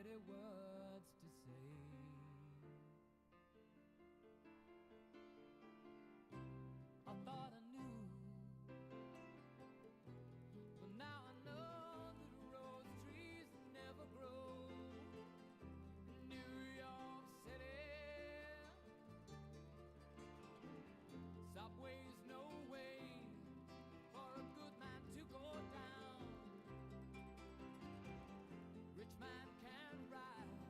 pretty words to say. I thought I knew, but now I know that rose trees never grow in New York City. Subway's no way for a good man to go down. Rich man can ride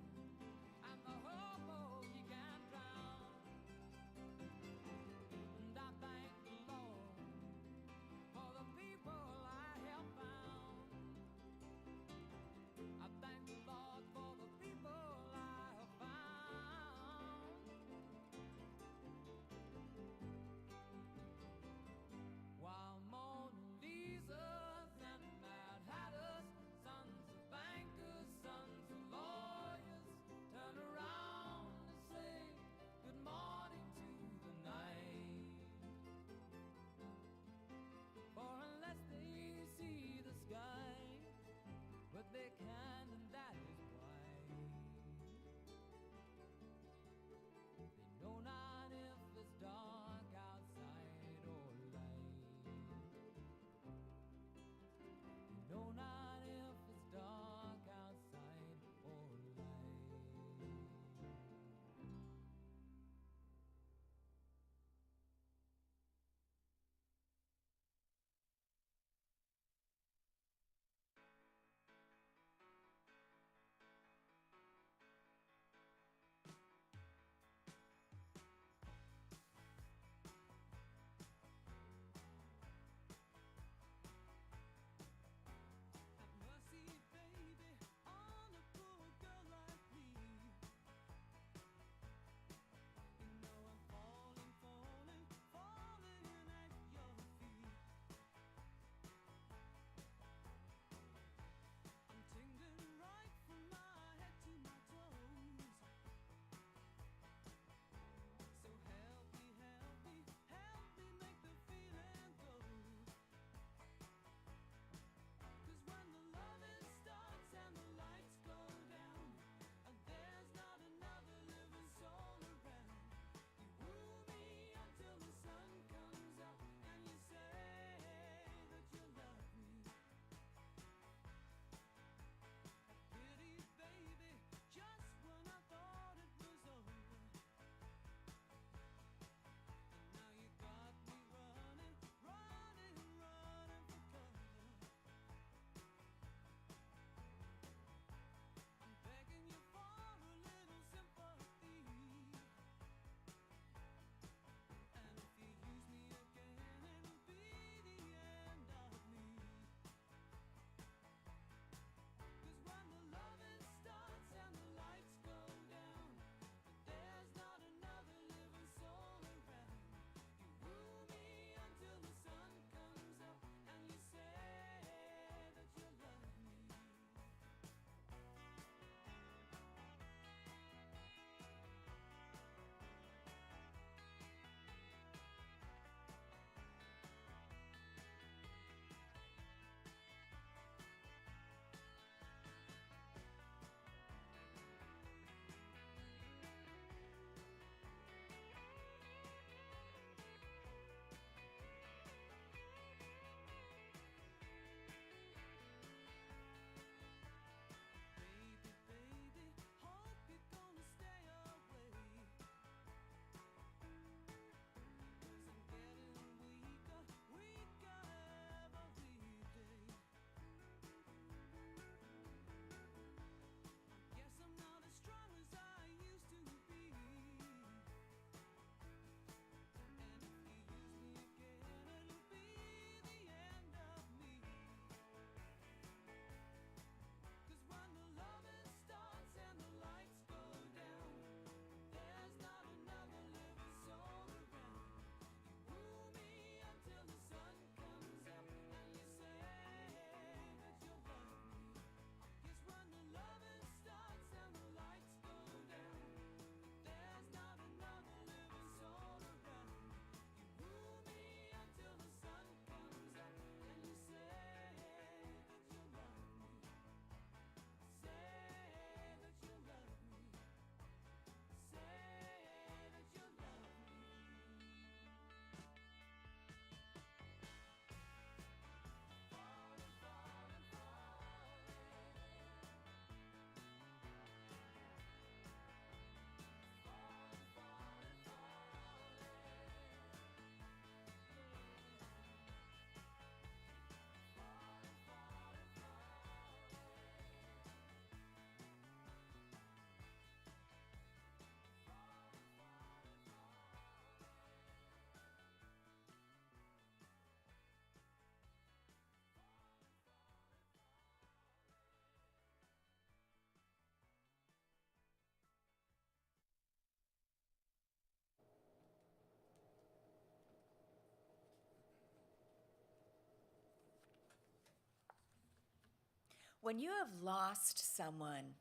When you have lost someone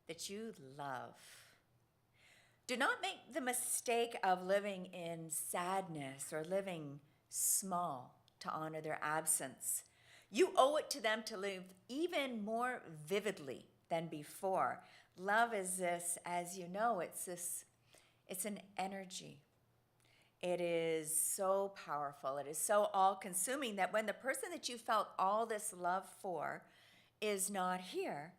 that you love, do not make the mistake of living in sadness or living small to honor their absence. You owe it to them to live even more vividly than before. Love is this, as you know, it's an energy. It is so powerful. It is so all-consuming that when the person that you felt all this love for is not here,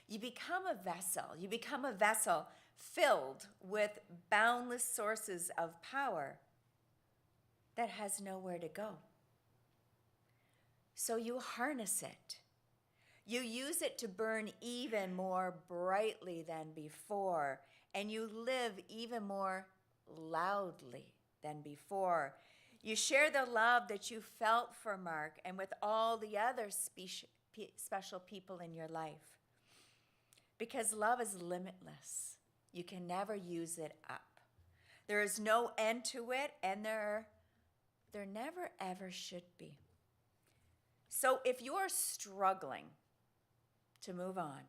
you become a vessel. You become a vessel filled with boundless sources of power that has nowhere to go. So you harness it. You use it to burn even more brightly than before, and you live even more loudly than before. You share the love that you felt for Mark and with all the other special people in your life. Because love is limitless. You can never use it up. There is no end to it, and there never ever should be. So if you are struggling to move on,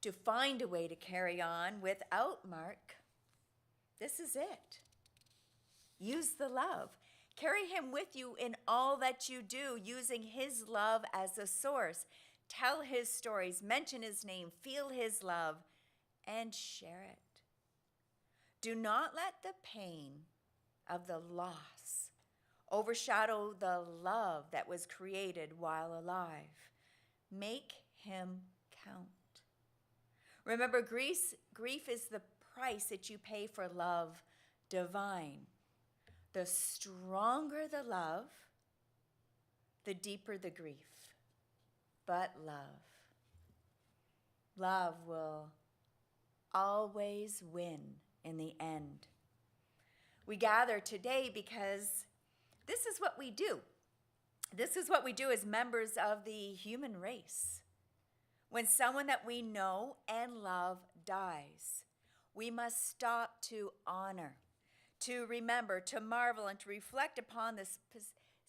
to find a way to carry on without Mark, this is it. Use the love. Carry him with you in all that you do, using his love as a source. Tell his stories, mention his name, feel his love, and share it. Do not let the pain of the loss overshadow the love that was created while alive. Make him count. Remember, grief is the price that you pay for love divine. The stronger the love, the deeper the grief. But love will always win in the end. We gather today because this is what we do. This is what we do as members of the human race. When someone that we know and love dies, we must stop to honor, to remember, to marvel, and to reflect upon this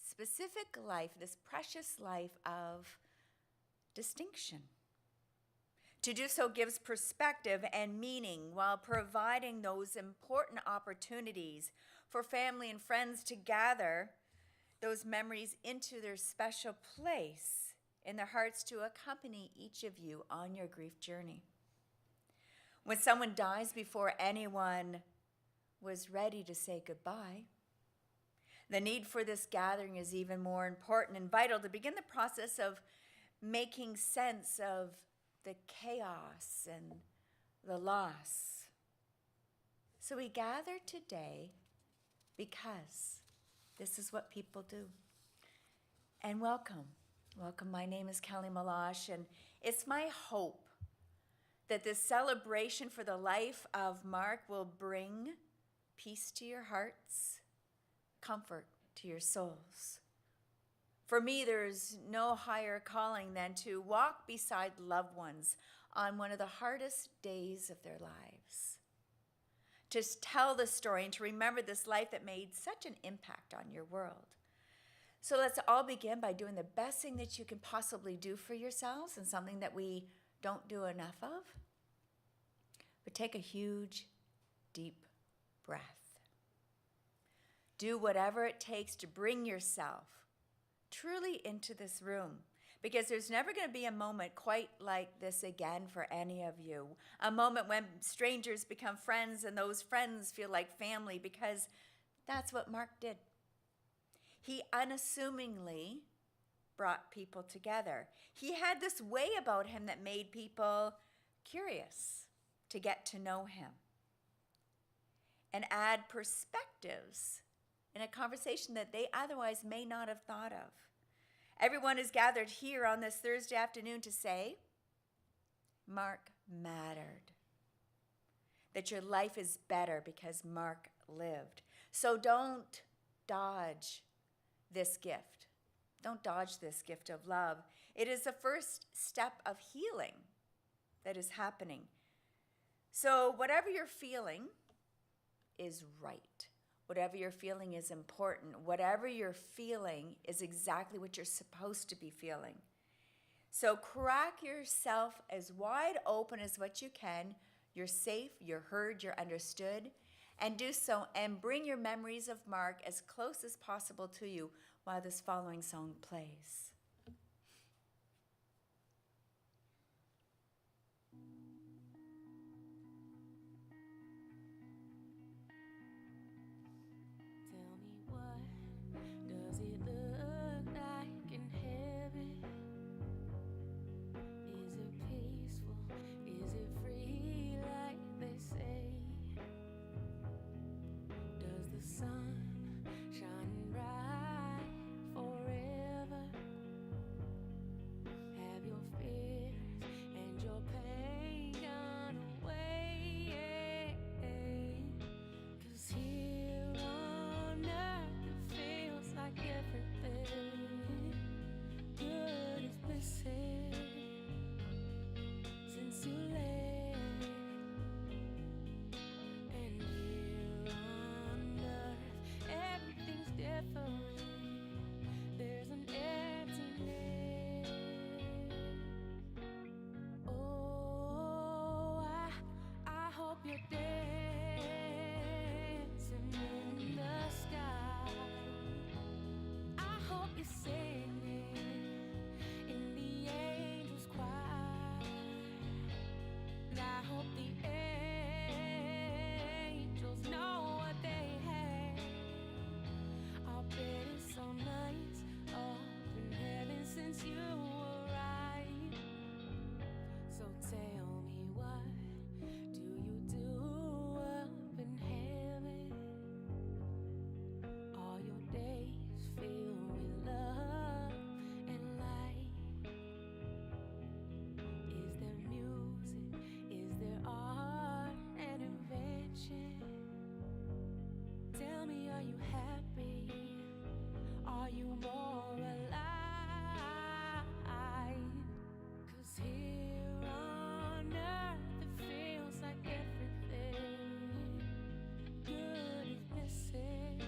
specific life, this precious life of distinction. To do so gives perspective and meaning while providing those important opportunities for family and friends to gather those memories into their special place in their hearts to accompany each of you on your grief journey. When someone dies before anyone was ready to say goodbye, the need for this gathering is even more important and vital to begin the process of making sense of the chaos and the loss. So we gather today because this is what people do. And welcome. Welcome. My name is Kelly Malash, and it's my hope that this celebration for the life of Mark will bring peace to your hearts, comfort to your souls. For me, there's no higher calling than to walk beside loved ones on one of the hardest days of their lives. To tell the story and to remember this life that made such an impact on your world. So let's all begin by doing the best thing that you can possibly do for yourselves, and something that we don't do enough of. But take a huge, deep breath. Do whatever it takes to bring yourself truly into this room, because there's never going to be a moment quite like this again for any of you. A moment when strangers become friends and those friends feel like family, because that's what Mark did. He unassumingly brought people together. He had this way about him that made people curious to get to know him and add perspectives in a conversation that they otherwise may not have thought of. Everyone is gathered here on this Thursday afternoon to say, Mark mattered. That your life is better because Mark lived. So don't dodge this gift. Don't dodge this gift of love. It is the first step of healing that is happening. So whatever you're feeling is right. Whatever you're feeling is important. Whatever you're feeling is exactly what you're supposed to be feeling. So crack yourself as wide open as what you can. You're safe, you're heard, you're understood. And do so and bring your memories of Mark as close as possible to you while this following song plays. Tell me, what does it look like in heaven? Is it peaceful? Is it free like they say? Does the sun shine bright forever? Have your fears and your pain gone away? 'Cause here on earth it feels like everything good is missing since you left. And here on earth everything's different. There's an emptiness. Oh, I hope you're dancing in the sky. I hope you're singing in the angels' choir. And I hope the angels know what they have. I'll bet it's so nice up in heaven since you arrived. So tell me, what do you do up in heaven? All your days filled with love and light. Is there music? Is there art and invention? Tell me, are you happy? Are you more alive? 'Cause here on earth it feels like everything good is missing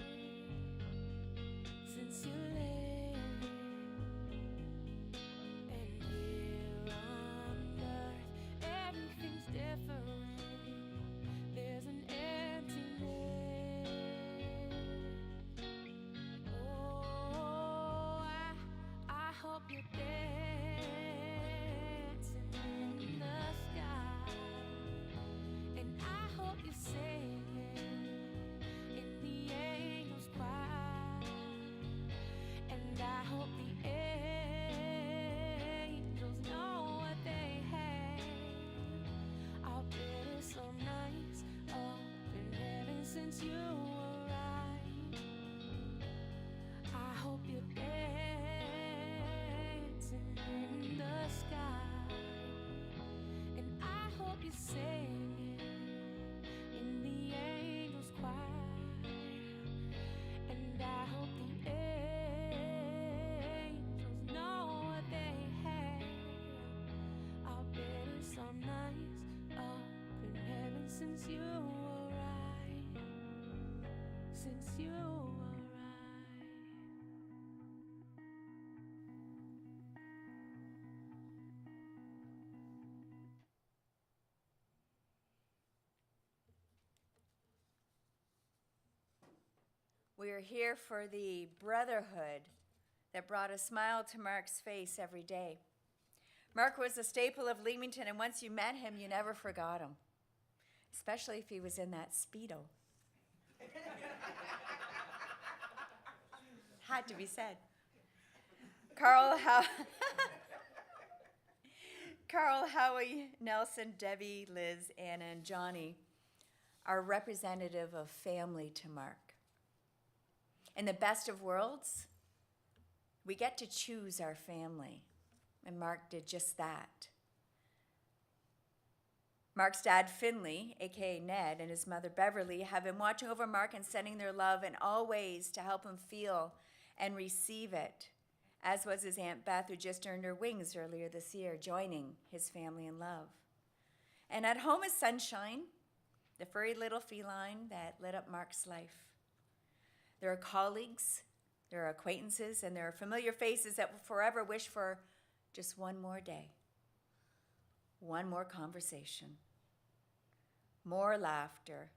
since you left. And here on earth everything's different. There's an emptiness. Oh, I hope you're dancing in the sky. And I hope you're singing in the angels' choir. And I hope the angels know what they have. I'll bet it's so nice up in heaven since you arrived. I hope you're dancing in the sky. And I hope you're singing in the angels' choir. And I hope the angels know what they have. I'll bet it's so nice up in heaven since you arrived. Since you arrived. We are here for the brotherhood that brought a smile to Mark's face every day. Mark was a staple of Leamington, and once you met him, you never forgot him, especially if he was in that Speedo. Had to be said. Carl, Howie, Nelson, Debbie, Liz, Anna, and Johnny are representative of family to Mark. In the best of worlds, we get to choose our family, and Mark did just that. Mark's dad, Finley, aka Ned, and his mother, Beverly, have been watching over Mark and sending their love in all ways to help him feel and receive it, as was his Aunt Beth, who just earned her wings earlier this year, joining his family in love. And at home is Sunshine, the furry little feline that lit up Mark's life. There are colleagues, there are acquaintances, and there are familiar faces that will forever wish for just one more day, one more conversation, more laughter,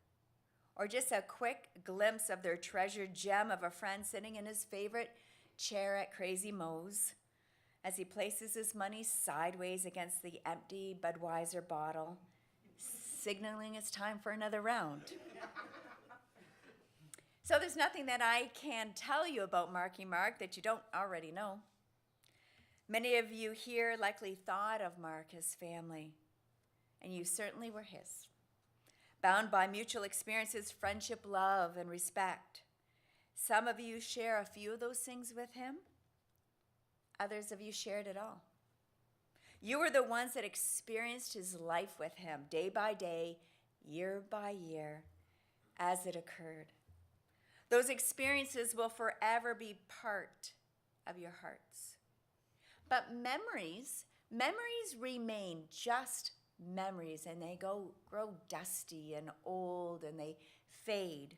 or just a quick glimpse of their treasured gem of a friend sitting in his favorite chair at Crazy Moe's as he places his money sideways against the empty Budweiser bottle, signaling it's time for another round. So there's nothing that I can tell you about Marky Mark that you don't already know. Many of you here likely thought of Mark as family, and you certainly were his. Bound by mutual experiences, friendship, love, and respect. Some of you share a few of those things with him. Others of you shared it all. You were the ones that experienced his life with him day by day, year by year, as it occurred. Those experiences will forever be part of your hearts. But memories remain just memories, and they grow dusty and old, and they fade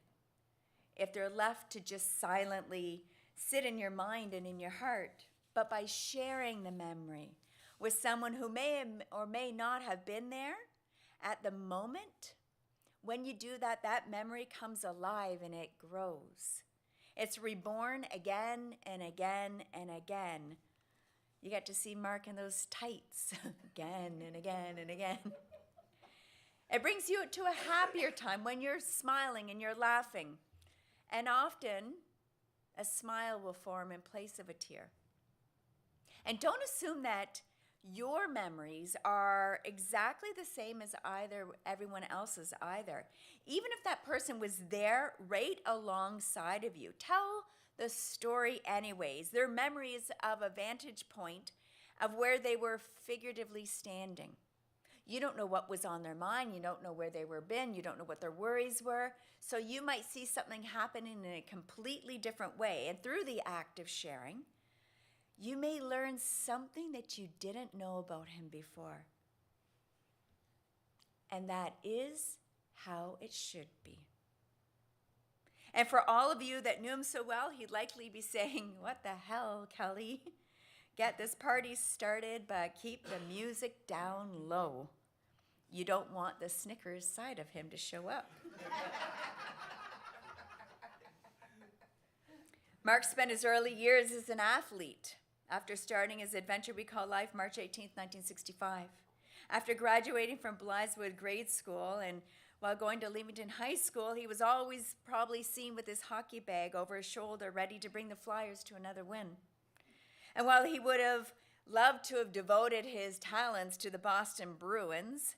if they're left to just silently sit in your mind and in your heart. But by sharing the memory with someone who may or may not have been there at the moment, when you do that, that memory comes alive and it grows. It's reborn again and again and again. You get to see Mark in those tights again and again and again. It brings you to a happier time when you're smiling and you're laughing. And often, a smile will form in place of a tear. And don't assume that your memories are exactly the same as everyone else's either. Even if that person was there right alongside of you, tell the story anyways. Their memories of a vantage point of where they were figuratively standing. You don't know what was on their mind. You don't know where they were been. You don't know what their worries were. So you might see something happening in a completely different way. And through the act of sharing, you may learn something that you didn't know about him before. And that is how it should be. And for all of you that knew him so well, he'd likely be saying, "What the hell, Kelly? Get this party started, but keep the music down low. You don't want the Snickers side of him to show up." Mark spent his early years as an athlete. After starting his adventure we call life March 18th, 1965. After graduating from Blytheswood Grade School and while going to Leamington High School, he was always probably seen with his hockey bag over his shoulder, ready to bring the Flyers to another win. And while he would have loved to have devoted his talents to the Boston Bruins,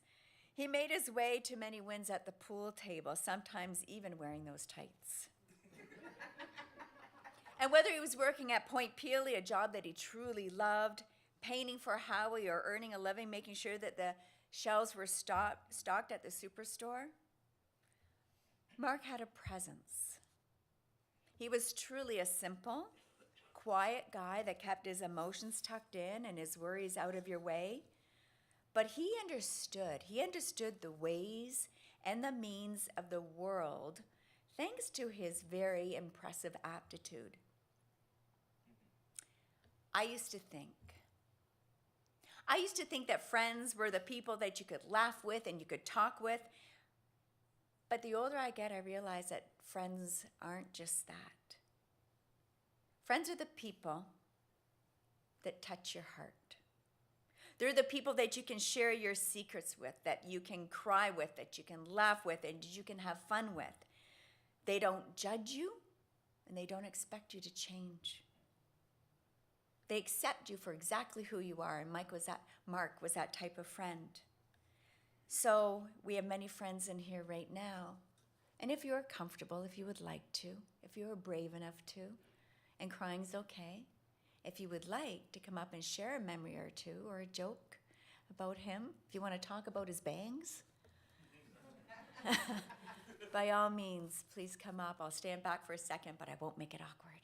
he made his way to many wins at the pool table, sometimes even wearing those tights. And whether he was working at Point Pelee, a job that he truly loved, painting for Howie, or earning a living making sure that the shelves were stocked at the superstore, Mark had a presence. He was truly a simple, quiet guy that kept his emotions tucked in and his worries out of your way. But he understood. He understood the ways and the means of the world thanks to his very impressive aptitude. I used to think that friends were the people that you could laugh with and you could talk with. But the older I get, I realize that friends aren't just that. Friends are the people that touch your heart. They're the people that you can share your secrets with, that you can cry with, that you can laugh with, and you can have fun with. They don't judge you, and they don't expect you to change. They accept you for exactly who you are, and Mark was that type of friend. So we have many friends in here right now. And if you're comfortable, if you would like to, if you're brave enough to, and crying's okay, if you would like to come up and share a memory or two or a joke about him, if you want to talk about his bangs, by all means, please come up. I'll stand back for a second, but I won't make it awkward.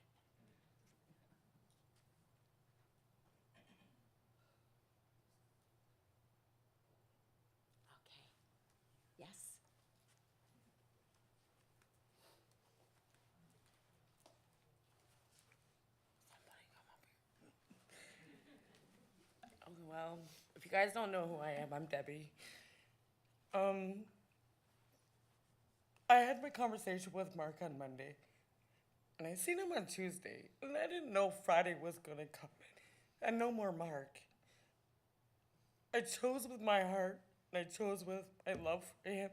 Well, if you guys don't know who I am, I'm Debbie. Um, I had my conversation with Mark on Monday, and I seen him on Tuesday, and I didn't know Friday was gonna come, and no more Mark. I chose with my heart, and I chose with my love for him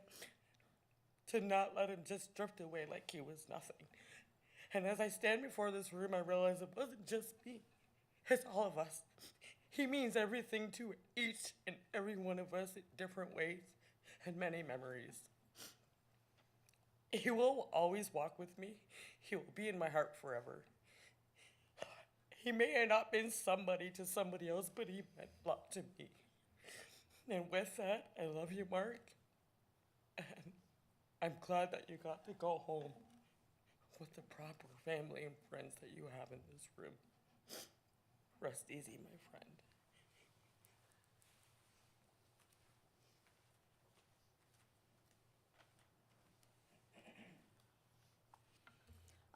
to not let him just drift away like he was nothing. And as I stand before this room, I realize it wasn't just me, it's all of us. He means everything to each and every one of us in different ways and many memories. He will always walk with me. He will be in my heart forever. He may have not been somebody to somebody else, but he meant a lot to me. And with that, I love you, Mark. And I'm glad that you got to go home with the proper family and friends that you have in this room. Rest easy, my friend.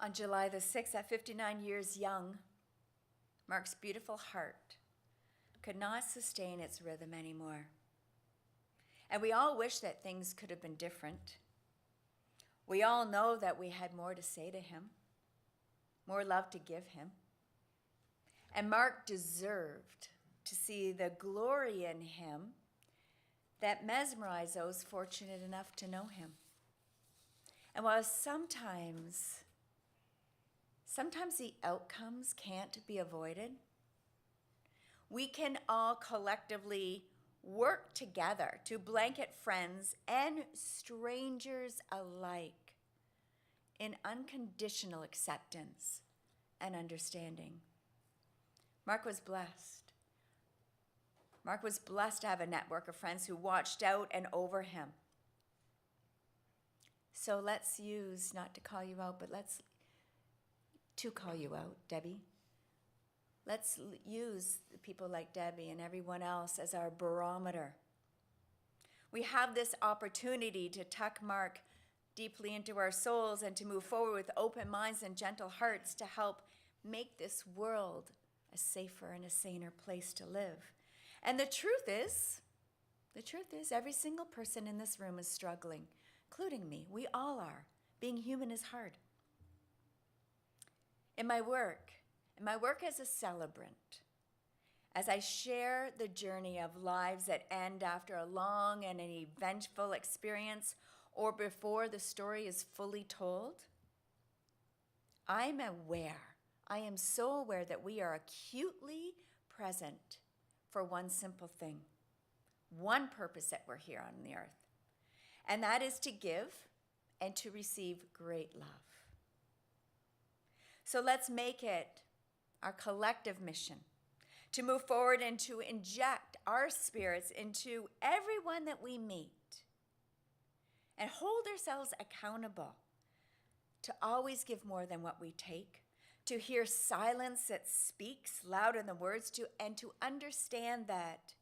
On July the 6th, at 59 years young, Mark's beautiful heart could not sustain its rhythm anymore. And we all wish that things could have been different. We all know that we had more to say to him, more love to give him. And Mark deserved to see the glory in him that mesmerized those fortunate enough to know him. And while sometimes the outcomes can't be avoided, we can all collectively work together to blanket friends and strangers alike in unconditional acceptance and understanding. Mark was blessed. Mark was blessed to have a network of friends who watched out and over him. So let's use, not to call you out, but let's to call you out, Debbie. Let's use people like Debbie and everyone else as our barometer. We have this opportunity to tuck Mark deeply into our souls and to move forward with open minds and gentle hearts to help make this world a safer and a saner place to live. And the truth is, every single person in this room is struggling, including me. We all are. Being human is hard. In my work as a celebrant, as I share the journey of lives that end after a long and an eventful experience or before the story is fully told, I am so aware that we are acutely present for one simple thing, one purpose that we're here on the earth, and that is to give and to receive great love. So let's make it our collective mission to move forward and to inject our spirits into everyone that we meet and hold ourselves accountable to always give more than what we take, to hear silence that speaks louder than words, and to understand that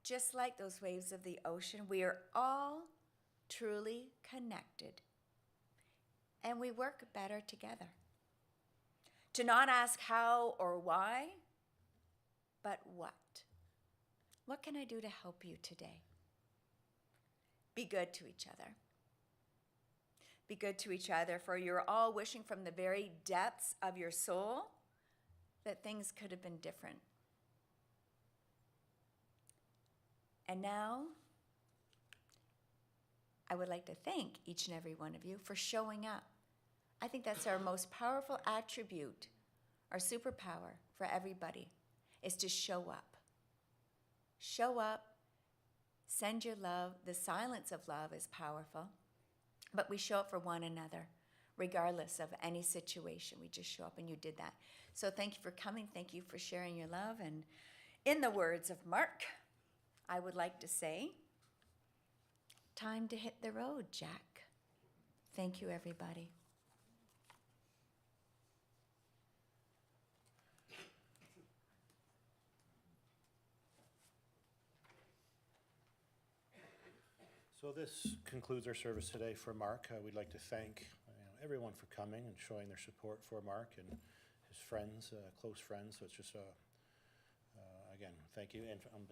just like those waves of the ocean, we are all truly connected and we work better together. To not ask how or why, but what. What can I do to help you today? Be good to each other. Be good to each other, for you're all wishing from the very depths of your soul that things could have been different. And now, I would like to thank each and every one of you for showing up. I think that's our most powerful attribute, our superpower for everybody, is to show up. Show up, send your love. The silence of love is powerful, but we show up for one another, regardless of any situation. We just show up, and you did that. So thank you for coming. Thank you for sharing your love. And in the words of Mark, I would like to say, time to hit the road, Jack. Thank you, everybody. So this concludes our service today for Mark. We'd like to thank everyone for coming and showing their support for Mark and his friends, close friends. So it's just again, thank you, and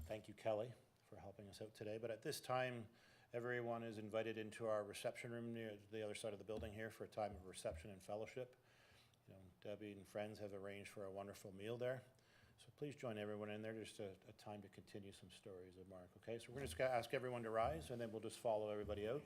thank you, Kelly, for helping us out today. But at this time, everyone is invited into our reception room near the other side of the building here for a time of reception and fellowship. You know, Debbie and friends have arranged for a wonderful meal there. So please join everyone in there, just a time to continue some stories of Mark, okay? So we're just gonna ask everyone to rise, and then we'll just follow everybody out.